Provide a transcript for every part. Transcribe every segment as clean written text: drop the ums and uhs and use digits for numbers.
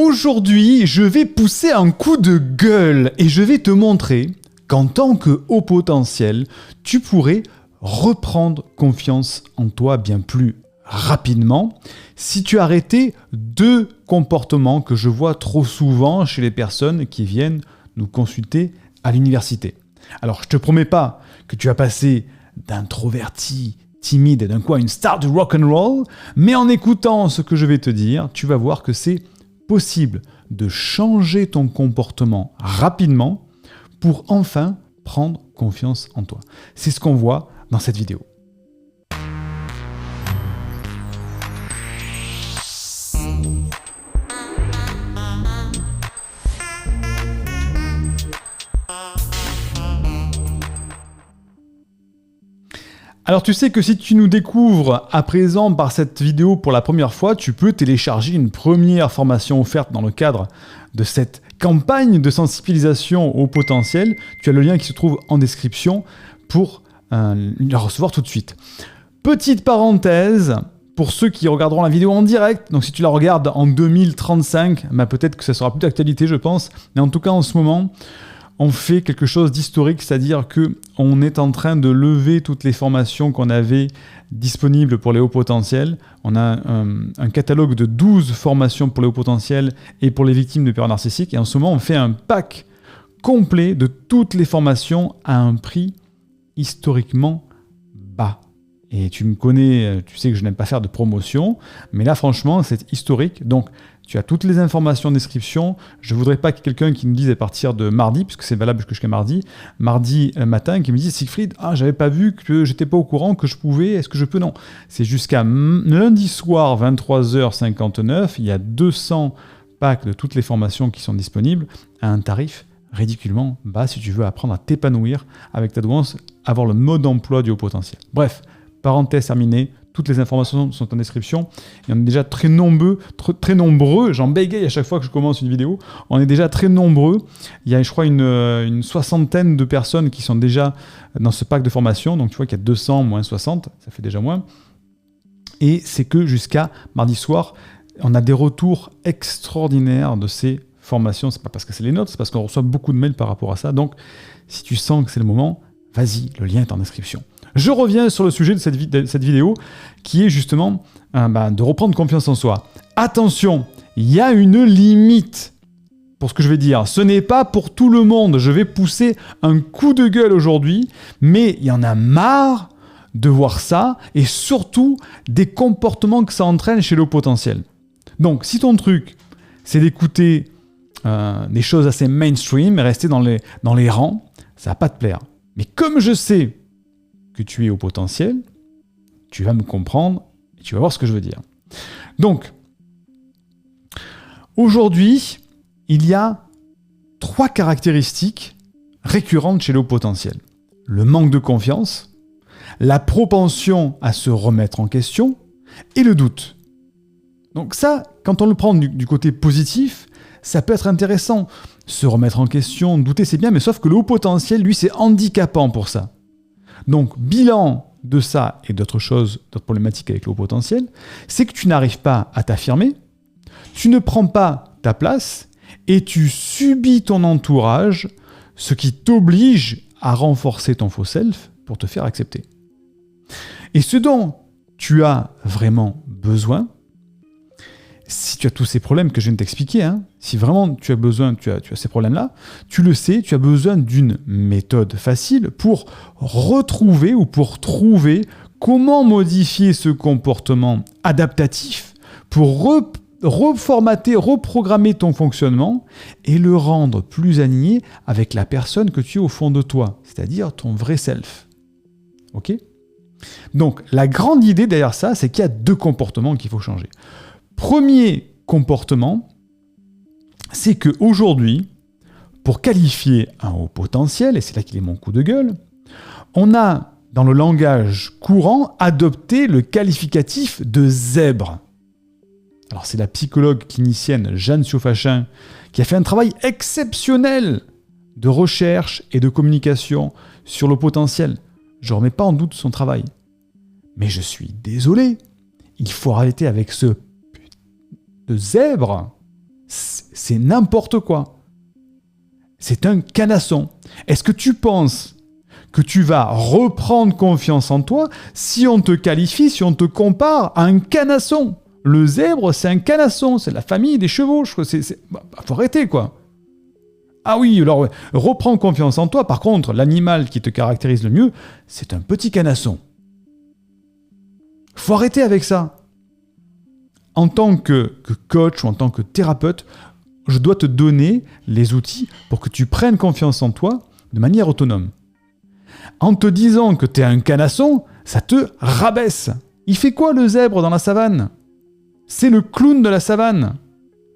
Aujourd'hui, je vais pousser un coup de gueule et je vais te montrer qu'en tant que haut potentiel, tu pourrais reprendre confiance en toi bien plus rapidement si tu arrêtais 2 comportements que je vois trop souvent chez les personnes qui viennent nous consulter à l'université. Alors, je te promets pas que tu vas passer d'introverti, timide et d'un coup à une star du rock'n'roll, mais en écoutant ce que je vais te dire, tu vas voir que c'est possible de changer ton comportement rapidement pour enfin prendre confiance en toi. C'est ce qu'on voit dans cette vidéo. Alors tu sais que si tu nous découvres à présent par cette vidéo pour la première fois, tu peux télécharger une première formation offerte dans le cadre de cette campagne de sensibilisation au potentiel. Tu as le lien qui se trouve en description pour la recevoir tout de suite. Petite parenthèse, pour ceux qui regarderont la vidéo en direct, donc si tu la regardes en 2035, peut-être que ça sera plus d'actualité je pense, mais en tout cas en ce moment, on fait quelque chose d'historique, c'est-à-dire qu'on est en train de lever toutes les formations qu'on avait disponibles pour les hauts potentiels. On a un catalogue de 12 formations pour les hauts potentiels et pour les victimes de peurs narcissiques. Et en ce moment, on fait un pack complet de toutes les formations à un prix historiquement bas. Et tu me connais, tu sais que je n'aime pas faire de promotion, mais là franchement, c'est historique. Donc, tu as toutes les informations en description. Je ne voudrais pas qu'il y ait quelqu'un qui me dise à partir de mardi, puisque c'est valable jusqu'à mardi matin, qui me dise « Siegfried, j'avais pas vu que j'étais pas au courant que je pouvais, est-ce que je peux ?» Non, c'est jusqu'à lundi soir, 23h59, il y a 200 packs de toutes les formations qui sont disponibles à un tarif ridiculement bas si tu veux apprendre à t'épanouir avec ta douance, avoir le mode d'emploi du haut potentiel. Bref, parenthèse terminée. Toutes les informations sont en description. Et on est déjà très nombreux, j'en bégaye à chaque fois que je commence une vidéo, on est déjà très nombreux. Il y a, je crois, une soixantaine de personnes qui sont déjà dans ce pack de formation. Donc tu vois qu'il y a 200 moins 60, ça fait déjà moins. Et c'est que jusqu'à mardi soir, on a des retours extraordinaires de ces formations. C'est pas parce que c'est les nôtres, c'est parce qu'on reçoit beaucoup de mails par rapport à ça. Donc si tu sens que c'est le moment, vas-y, le lien est en description. Je reviens sur le sujet de cette vidéo qui est justement de reprendre confiance en soi. Attention, il y a une limite pour ce que je vais dire. Ce n'est pas pour tout le monde. Je vais pousser un coup de gueule aujourd'hui, mais il y en a marre de voir ça et surtout des comportements que ça entraîne chez le potentiel. Donc, si ton truc, c'est d'écouter des choses assez mainstream et rester dans les rangs, ça va pas te plaire. Mais comme je sais que tu es au potentiel, tu vas me comprendre et tu vas voir ce que je veux dire. Donc, aujourd'hui, il y a 3 caractéristiques récurrentes chez le haut potentiel. Le manque de confiance, la propension à se remettre en question et le doute. Donc ça, quand on le prend du côté positif, ça peut être intéressant. Se remettre en question, douter, c'est bien, mais sauf que le haut potentiel, lui, c'est handicapant pour ça. Donc, bilan de ça et d'autres choses, d'autres problématiques avec le haut potentiel, c'est que tu n'arrives pas à t'affirmer, tu ne prends pas ta place et tu subis ton entourage, ce qui t'oblige à renforcer ton faux self pour te faire accepter. Et ce dont tu as vraiment besoin, si tu as tous ces problèmes que je viens de t'expliquer, si vraiment tu as ces problèmes-là, tu le sais, tu as besoin d'une méthode facile pour retrouver ou pour trouver comment modifier ce comportement adaptatif pour reformater, reprogrammer ton fonctionnement et le rendre plus aligné avec la personne que tu es au fond de toi, c'est-à-dire ton vrai self. Ok ? Donc, la grande idée derrière ça, c'est qu'il y a 2 comportements qu'il faut changer. Premier comportement, c'est qu'aujourd'hui, pour qualifier un haut potentiel, et c'est là qu'il est mon coup de gueule, on a, dans le langage courant, adopté le qualificatif de zèbre. Alors c'est la psychologue clinicienne Jeanne Siofachin qui a fait un travail exceptionnel de recherche et de communication sur le potentiel. Je ne remets pas en doute son travail. Mais je suis désolé, il faut arrêter avec ce de zèbre. c'est n'importe quoi. C'est un canasson. Est-ce que tu penses que tu vas reprendre confiance en toi si on te qualifie, si on te compare à un canasson? Le zèbre, c'est un canasson, c'est la famille des chevaux. Faut arrêter, quoi. Ah oui, alors reprends confiance en toi. Par contre, l'animal qui te caractérise le mieux, c'est un petit canasson. Faut arrêter avec ça. En tant que coach ou en tant que thérapeute, je dois te donner les outils pour que tu prennes confiance en toi de manière autonome. En te disant que tu es un canasson, ça te rabaisse. Il fait quoi le zèbre dans la savane? C'est le clown de la savane.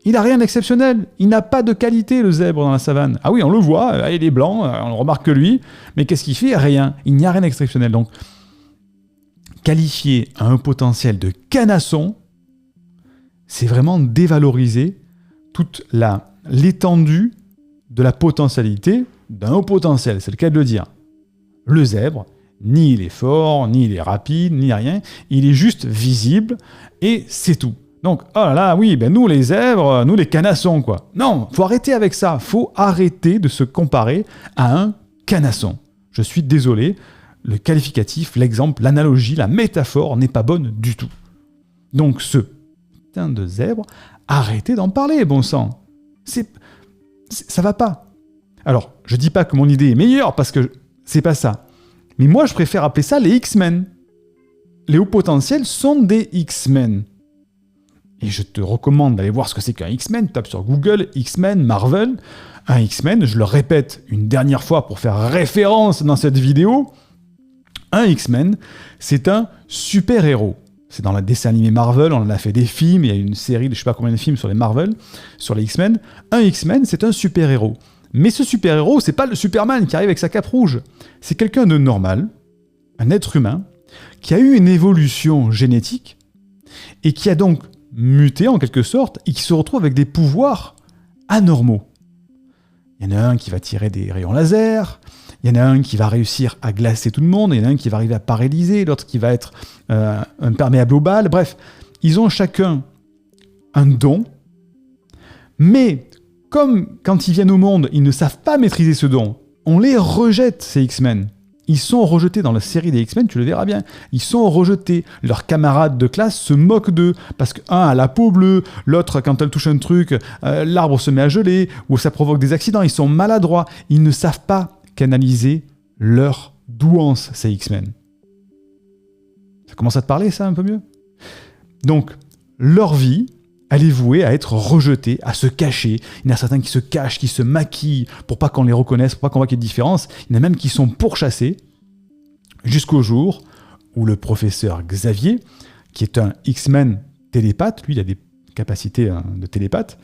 Il n'a rien d'exceptionnel. Il n'a pas de qualité, le zèbre, dans la savane. Ah oui, on le voit, il est blanc, on remarque que lui, mais qu'est-ce qu'il fait? Rien. Il n'y a rien d'exceptionnel. Donc, qualifier un potentiel de canasson, c'est vraiment dévaloriser toute l'étendue de la potentialité d'un haut potentiel. C'est le cas de le dire. Le zèbre, ni il est fort, ni il est rapide, ni rien. Il est juste visible et c'est tout. Donc, oh là là, oui, nous les zèbres, nous les canassons, quoi. Non, faut arrêter avec ça. Faut arrêter de se comparer à un canasson. Je suis désolé, le qualificatif, l'exemple, l'analogie, la métaphore n'est pas bonne du tout. Donc, ce putain de zèbre, arrêtez d'en parler, bon sang. Ça va pas. Alors, je dis pas que mon idée est meilleure, parce que c'est pas ça. Mais moi, je préfère appeler ça les X-Men. Les hauts potentiels sont des X-Men. Et je te recommande d'aller voir ce que c'est qu'un X-Men. Tape sur Google, X-Men, Marvel. Un X-Men, je le répète une dernière fois pour faire référence dans cette vidéo. Un X-Men, c'est un super-héros. C'est dans le dessin animé Marvel, on en a fait des films, il y a une série de je sais pas combien de films sur les Marvel, sur les X-Men. Un X-Men, c'est un super-héros. Mais ce super-héros, c'est pas le Superman qui arrive avec sa cape rouge. C'est quelqu'un de normal, un être humain, qui a eu une évolution génétique et qui a donc muté en quelque sorte et qui se retrouve avec des pouvoirs anormaux. Il y en a un qui va tirer des rayons laser, il y en a un qui va réussir à glacer tout le monde, il y en a un qui va arriver à paralyser, l'autre qui va être imperméable aux balles. Bref, ils ont chacun un don, mais comme quand ils viennent au monde, ils ne savent pas maîtriser ce don, on les rejette, ces X-Men. Ils sont rejetés dans la série des X-Men, tu le verras bien. Ils sont rejetés. Leurs camarades de classe se moquent d'eux parce qu'un a la peau bleue, l'autre, quand elle touche un truc, l'arbre se met à geler ou ça provoque des accidents. Ils sont maladroits. Ils ne savent pas canaliser leur douance, ces X-Men. Ça commence à te parler, ça, un peu mieux? Donc, leur vie, elle est vouée à être rejetée, à se cacher. Il y en a certains qui se cachent, qui se maquillent pour pas qu'on les reconnaisse, pour pas qu'on voit qu'il y ait de différence. Il y en a même qui sont pourchassés jusqu'au jour où le professeur Xavier, qui est un X-Men télépathe, lui il a des capacités de télépathe,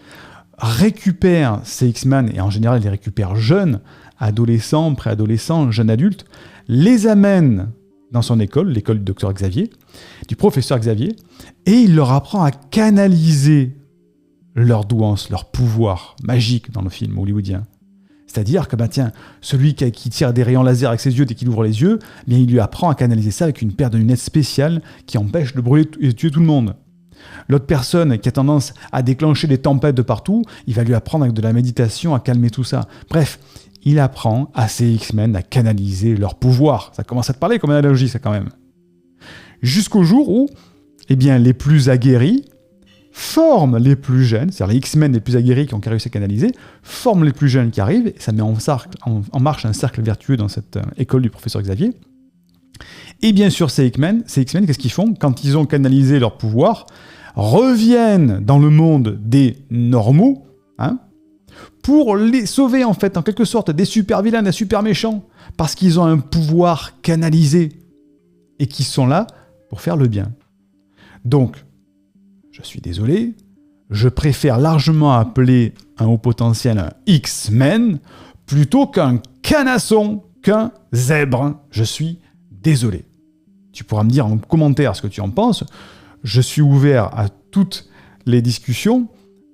récupère ces X-Men, et en général il les récupère jeunes, adolescents, préadolescents, jeunes adultes, les amène dans son école, l'école du docteur Xavier, du professeur Xavier, et il leur apprend à canaliser leur douance, leur pouvoir magique dans le film hollywoodien. C'est-à-dire que, celui qui tire des rayons laser avec ses yeux dès qu'il ouvre les yeux, il lui apprend à canaliser ça avec une paire de lunettes spéciales qui empêche de brûler et de tuer tout le monde. L'autre personne qui a tendance à déclencher des tempêtes de partout, il va lui apprendre avec de la méditation à calmer tout ça. Bref, il apprend à ces X-Men à canaliser leur pouvoir. Ça commence à te parler comme analogie, ça, quand même. Jusqu'au jour où, les plus aguerris forment les plus jeunes, c'est-à-dire les X-Men les plus aguerris qui ont réussi à canaliser, forment les plus jeunes qui arrivent, et ça met en marche un cercle vertueux dans cette école du professeur Xavier. Et bien sûr, ces X-Men, qu'est-ce qu'ils font? Quand ils ont canalisé leur pouvoir, reviennent dans le monde des normaux, pour les sauver, en fait, en quelque sorte, des super vilains, des super méchants, parce qu'ils ont un pouvoir canalisé, et qui sont là pour faire le bien. Donc, je suis désolé, je préfère largement appeler un haut potentiel un X-Men, plutôt qu'un canasson, qu'un zèbre. Je suis désolé. Tu pourras me dire en commentaire ce que tu en penses. Je suis ouvert à toutes les discussions.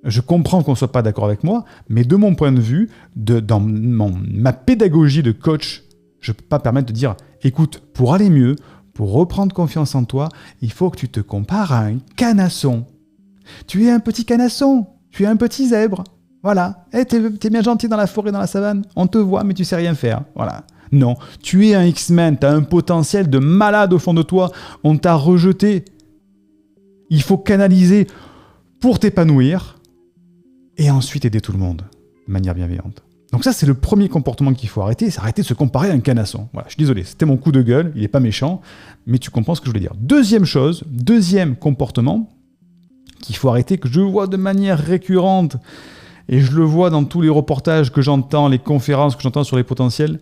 Je comprends qu'on ne soit pas d'accord avec moi, mais de mon point de vue, dans ma pédagogie de coach, je ne peux pas permettre de dire « Écoute, pour aller mieux, pour reprendre confiance en toi, il faut que tu te compares à un canasson. Tu es un petit canasson, tu es un petit zèbre. Voilà. T'es bien gentil dans la forêt, dans la savane. On te voit, mais tu sais rien faire. Voilà. Non, tu es un X-Men, tu as un potentiel de malade au fond de toi. On t'a rejeté. Il faut canaliser pour t'épanouir et ensuite aider tout le monde de manière bienveillante. Donc ça, c'est le premier comportement qu'il faut arrêter, c'est arrêter de se comparer à un canasson. Voilà, je suis désolé, c'était mon coup de gueule, il n'est pas méchant, mais tu comprends ce que je voulais dire. Deuxième comportement qu'il faut arrêter, que je vois de manière récurrente, et je le vois dans tous les reportages que j'entends, les conférences que j'entends sur les potentiels,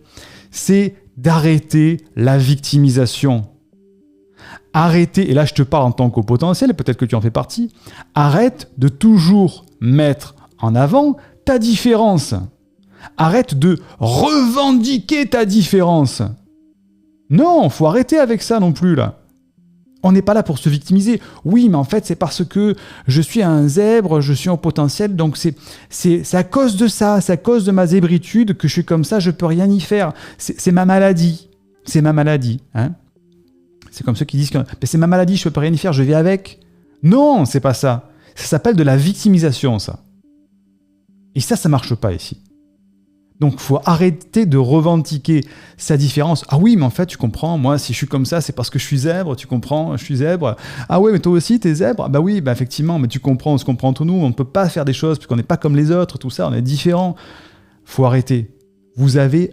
c'est d'arrêter la victimisation. Arrêtez, et là je te parle en tant qu'au potentiel, peut-être que tu en fais partie, arrête de toujours mettre en avant ta différence. Arrête de revendiquer ta différence. Non, faut arrêter avec ça non plus là. On n'est pas là pour se victimiser. Oui, mais en fait, c'est parce que je suis un zèbre, je suis en potentiel, donc c'est à cause de ça, c'est à cause de ma zébritude que je suis comme ça, je peux rien y faire. C'est ma maladie. C'est ma maladie. Hein. C'est comme ceux qui disent que c'est ma maladie, je peux rien y faire, je vis avec. Non, c'est pas ça. Ça s'appelle de la victimisation, ça. Et ça marche pas ici. Donc, il faut arrêter de revendiquer sa différence. Ah oui, mais en fait, tu comprends, moi, si je suis comme ça, c'est parce que je suis zèbre, tu comprends, je suis zèbre. Ah ouais, mais toi aussi, t'es zèbre. Bah oui, bah effectivement, mais tu comprends, on se comprend entre nous, on ne peut pas faire des choses parce qu'on n'est pas comme les autres, tout ça, on est différents. Faut arrêter. Vous avez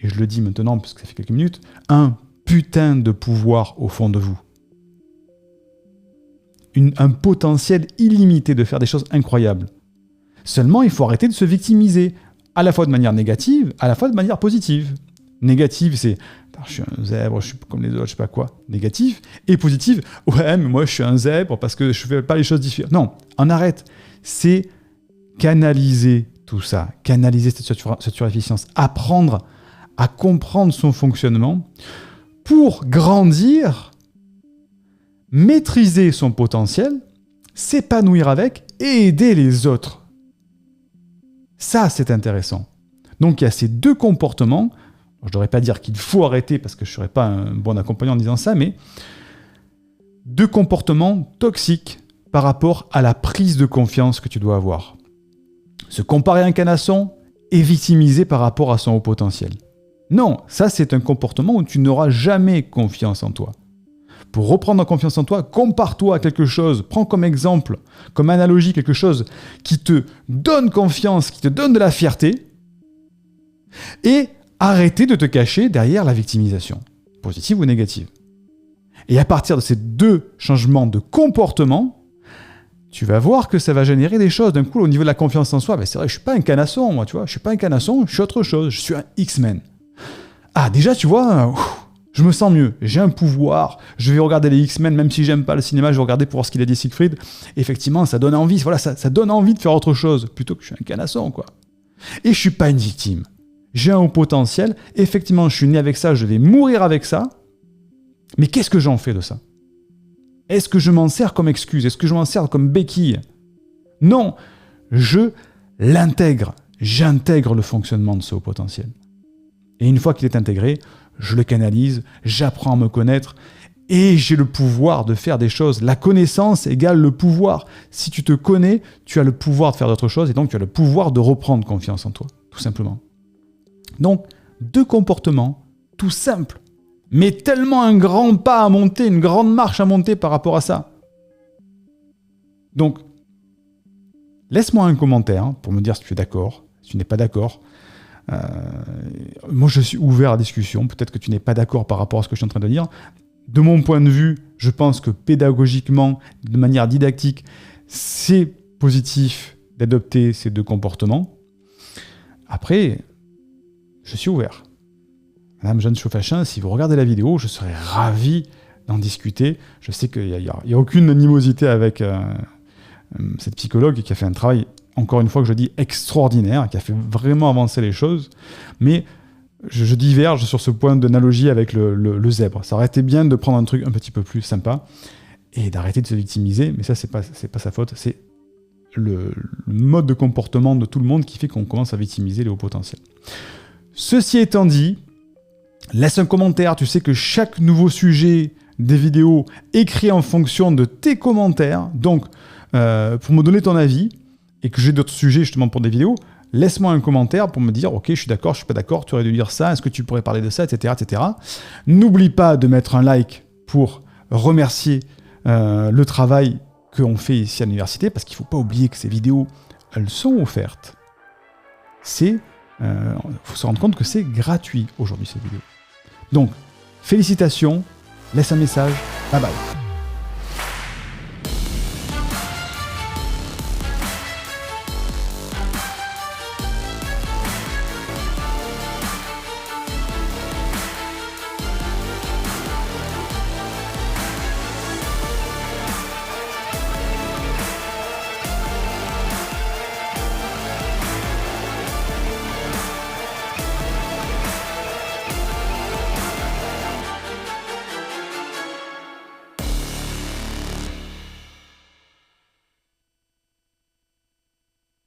et je le dis maintenant parce que ça fait quelques minutes, un putain de pouvoir au fond de vous. Un potentiel illimité de faire des choses incroyables. Seulement, il faut arrêter de se victimiser. À la fois de manière négative, à la fois de manière positive. Négative, c'est « je suis un zèbre, je suis comme les autres, je sais pas quoi ». Négatif. Et positive, « ouais, mais moi je suis un zèbre parce que je fais pas les choses différentes ». Non, on arrête. C'est canaliser tout ça, canaliser cette surefficience, apprendre à comprendre son fonctionnement pour grandir, maîtriser son potentiel, s'épanouir avec et aider les autres. Ça, c'est intéressant. Donc, il y a ces deux comportements. Je ne devrais pas dire qu'il faut arrêter parce que je ne serais pas un bon accompagnant en disant ça, mais deux comportements toxiques par rapport à la prise de confiance que tu dois avoir. Se comparer à un canasson et victimiser par rapport à son haut potentiel. Non, ça, c'est un comportement où tu n'auras jamais confiance en toi. Pour reprendre confiance en toi, compare-toi à quelque chose, prends comme exemple, comme analogie quelque chose qui te donne confiance, qui te donne de la fierté, et arrêtez de te cacher derrière la victimisation, positive ou négative. Et à partir de ces deux changements de comportement, tu vas voir que ça va générer des choses. D'un coup, au niveau de la confiance en soi, c'est vrai, je ne suis pas un canasson, moi, tu vois, je ne suis pas un canasson, je suis autre chose, je suis un X-Men. Ah, déjà, tu vois, je me sens mieux, j'ai un pouvoir, je vais regarder les X-Men, même si j'aime pas le cinéma, je vais regarder pour voir ce qu'il a dit Siegfried. Effectivement, ça donne envie, voilà, ça donne envie de faire autre chose, plutôt que je suis un canasson, quoi. Et je suis pas une victime. J'ai un haut potentiel, effectivement, je suis né avec ça, je vais mourir avec ça, mais qu'est-ce que j'en fais de ça? Est-ce que je m'en sers comme excuse? Est-ce que je m'en sers comme béquille? Non, je l'intègre, j'intègre le fonctionnement de ce haut potentiel. Et une fois qu'il est intégré, je le canalise, j'apprends à me connaître et j'ai le pouvoir de faire des choses. La connaissance égale le pouvoir. Si tu te connais, tu as le pouvoir de faire d'autres choses et donc tu as le pouvoir de reprendre confiance en toi, tout simplement. Donc, deux comportements tout simples, mais tellement un grand pas à monter, une grande marche à monter par rapport à ça. Donc, laisse-moi un commentaire pour me dire si tu es d'accord, si tu n'es pas d'accord. Moi, je suis ouvert à la discussion. Peut-être que tu n'es pas d'accord par rapport à ce que je suis en train de dire. De mon point de vue, je pense que pédagogiquement, de manière didactique, c'est positif d'adopter ces deux comportements. Après, je suis ouvert. Madame Jeanne Chauffachin, si vous regardez la vidéo, je serais ravi d'en discuter. Je sais qu'il n'y a aucune animosité avec cette psychologue qui a fait un travail, encore une fois que je dis extraordinaire, qui a fait vraiment avancer les choses, mais je diverge sur ce point d'analogie avec le zèbre. Ça aurait été bien de prendre un truc un petit peu plus sympa et d'arrêter de se victimiser, mais ça, c'est pas sa faute, c'est le mode de comportement de tout le monde qui fait qu'on commence à victimiser les hauts potentiels. Ceci étant dit, laisse un commentaire, tu sais que chaque nouveau sujet des vidéos écrit en fonction de tes commentaires, donc pour me donner ton avis, et que j'ai d'autres sujets justement pour des vidéos, laisse-moi un commentaire pour me dire « Ok, je suis d'accord, je suis pas d'accord, tu aurais dû dire ça, est-ce que tu pourrais parler de ça, etc. etc. » N'oublie pas de mettre un like pour remercier le travail qu'on fait ici à l'université, parce qu'il ne faut pas oublier que ces vidéos, elles sont offertes. Il faut se rendre compte que c'est gratuit aujourd'hui, ces vidéos. Donc, félicitations, laisse un message, bye bye.